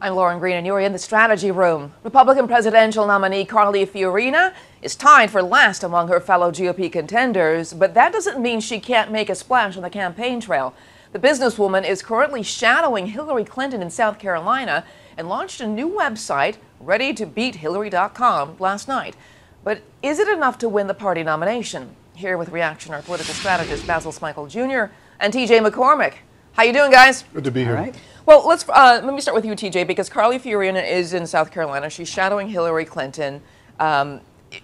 I'm Lauren Green, and you're in the strategy room. Republican presidential nominee Carly Fiorina is tied for last among her fellow GOP contenders, but that doesn't mean she can't make a splash on the campaign trail. The businesswoman is currently shadowing Hillary Clinton in South Carolina and launched a new website, readytobeathillary.com, last night. But is it enough to win the party nomination? Here with reaction are political strategist Basil Smikle Jr. and TJ McCormack. How you doing, guys? Good to be here. All right. Well, let me start with you, TJ, because Carly Fiorina is in South Carolina. She's shadowing Hillary Clinton.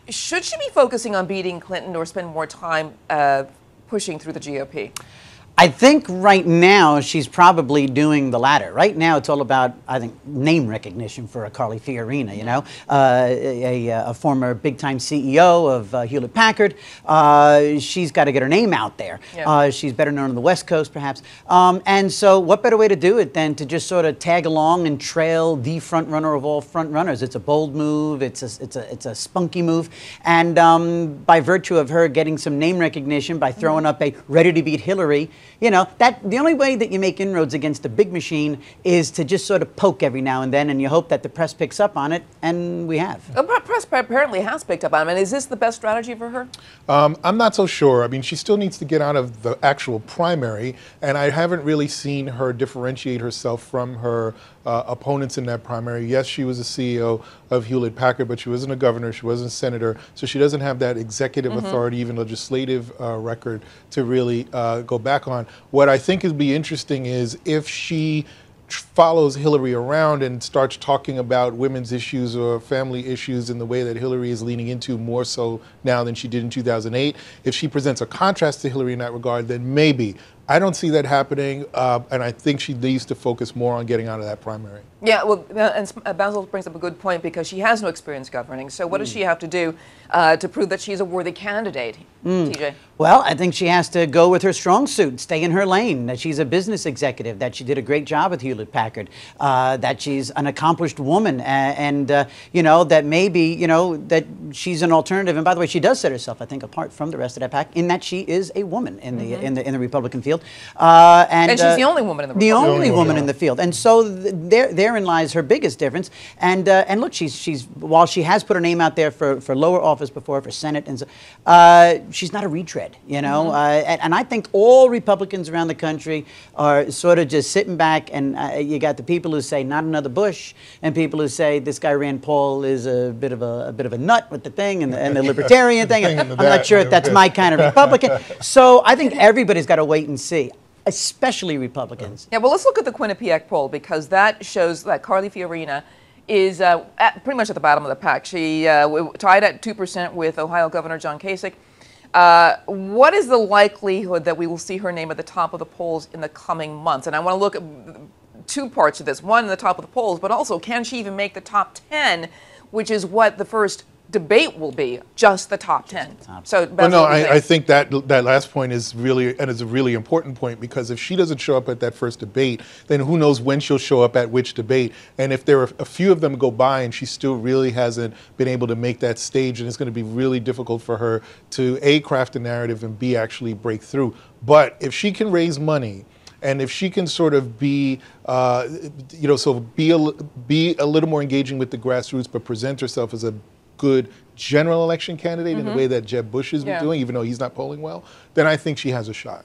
Should she be focusing on beating Clinton or spend more time pushing through the GOP? I think right now she's probably doing the latter. Right now it's all about, I think, name recognition for a Carly Fiorina, you know, a former big-time CEO of Hewlett Packard. She's got to get her name out there. Yeah. She's better known on the West Coast, perhaps. And so what better way to do it than to just sort of tag along and trail the front runner of all front runners? It's a bold move. It's a spunky move. And by virtue of her getting some name recognition by throwing up a ready-to-beat Hillary, you know, that the only way that you make inroads against a big machine is to just sort of poke every now and then, and you hope that the press picks up on it, and we have. The press apparently has picked up on it. I mean, is this the best strategy for her? I'm not so sure. I mean, she still needs to get out of the actual primary, and I haven't really seen her differentiate herself from her opponents in that primary. Yes, she was a CEO of Hewlett Packard, but she wasn't a governor, she wasn't a senator, so she doesn't have that executive authority, even legislative record to really go back on. What I think would be interesting is if she follows Hillary around and starts talking about women's issues or family issues in the way that Hillary is leaning into more so now than she did in 2008. If she presents a contrast to Hillary in that regard, then maybe. I don't see that happening, and I think she needs to focus more on getting out of that primary. Yeah, well, and Basil brings up a good point because she has no experience governing. So what does she have to do to prove that she's a worthy candidate, TJ? Well, I think she has to go with her strong suit, stay in her lane, that she's a business executive, that she did a great job at Hewlett Packard, that she's an accomplished woman, and you know, that maybe, you know, that she's an alternative. And by the way, she does set herself, I think, apart from the rest of that pack in that she is a woman in the in the Republican field. And she's the only woman in the Republican field. The only woman in the field. And so therein lies her biggest difference. And look, she's while she has put her name out there for lower office before, for Senate, and so, she's not a retread, you know. And I think all Republicans around the country are sort of just sitting back, and you got the people who say not another Bush, and people who say this guy Rand Paul is a bit of a nut with the thing and the libertarian thing. I'm not sure if that's my kind of Republican. So I think everybody's got to wait and see, especially Republicans. Yeah, well, let's look at the Quinnipiac poll, because that shows that Carly Fiorina is pretty much at the bottom of the pack. She tied at 2% with Ohio Governor John Kasich. What is the likelihood that we will see her name at the top of the polls in the coming months? And I want to look at two parts of this. One, the top of the polls, but also, can she even make the top 10, which is what the first debate will be, just the top 10. So, well, no, I think that last point is really, and is a really important point, because if she doesn't show up at that first debate, then who knows when she'll show up at which debate. And if there are a few of them go by and she still really hasn't been able to make that stage, and it's going to be really difficult for her to A, craft a narrative, and B, actually break through. But if she can raise money, and if she can sort of be, you know, so be a little more engaging with the grassroots, but present herself as a good general election candidate in the way that Jeb Bush has been doing, even though he's not polling well, then I think she has a shot.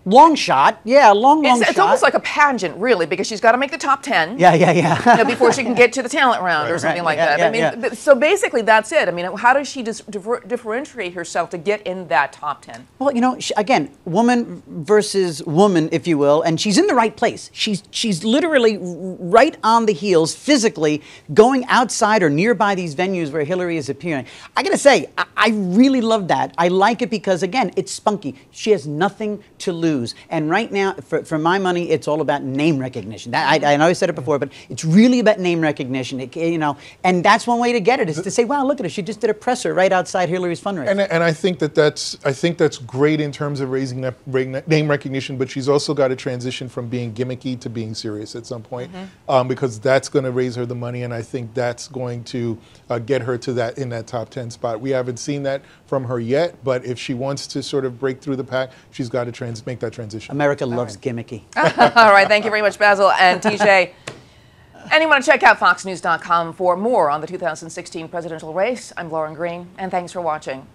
Long shot, yeah, long shot. It's almost like a pageant, really, because she's got to make the top 10. Yeah. You know, before she can get to the talent round or something like that. I mean, so basically that's it. I mean, how does she differentiate herself to get in that top 10? Well, you know, again, woman versus woman, if you will, and she's in the right place. She's literally right on the heels, physically, going outside or nearby these venues where Hillary is appearing. I got to say, I really love that. I like it because, again, it's spunky. She has nothing to lose. And right now, for my money, it's all about name recognition. I know I said it before, but it's really about name recognition. You know, and that's one way to get it, is to say, "Wow, look at her! She just did a presser right outside Hillary's fundraiser." And I think that's great in terms of raising that name recognition. But she's also got to transition from being gimmicky to being serious at some point, because that's going to raise her the money, and I think that's going to get her to that in that top 10 spot. We haven't seen that from her yet, but if she wants to sort of break through the pack, she's got to make that transition. America loves gimmicky. All right, thank you very much, Basil and TJ. And you want to check out foxnews.com for more on the 2016 presidential race. I'm Lauren Green, and thanks for watching.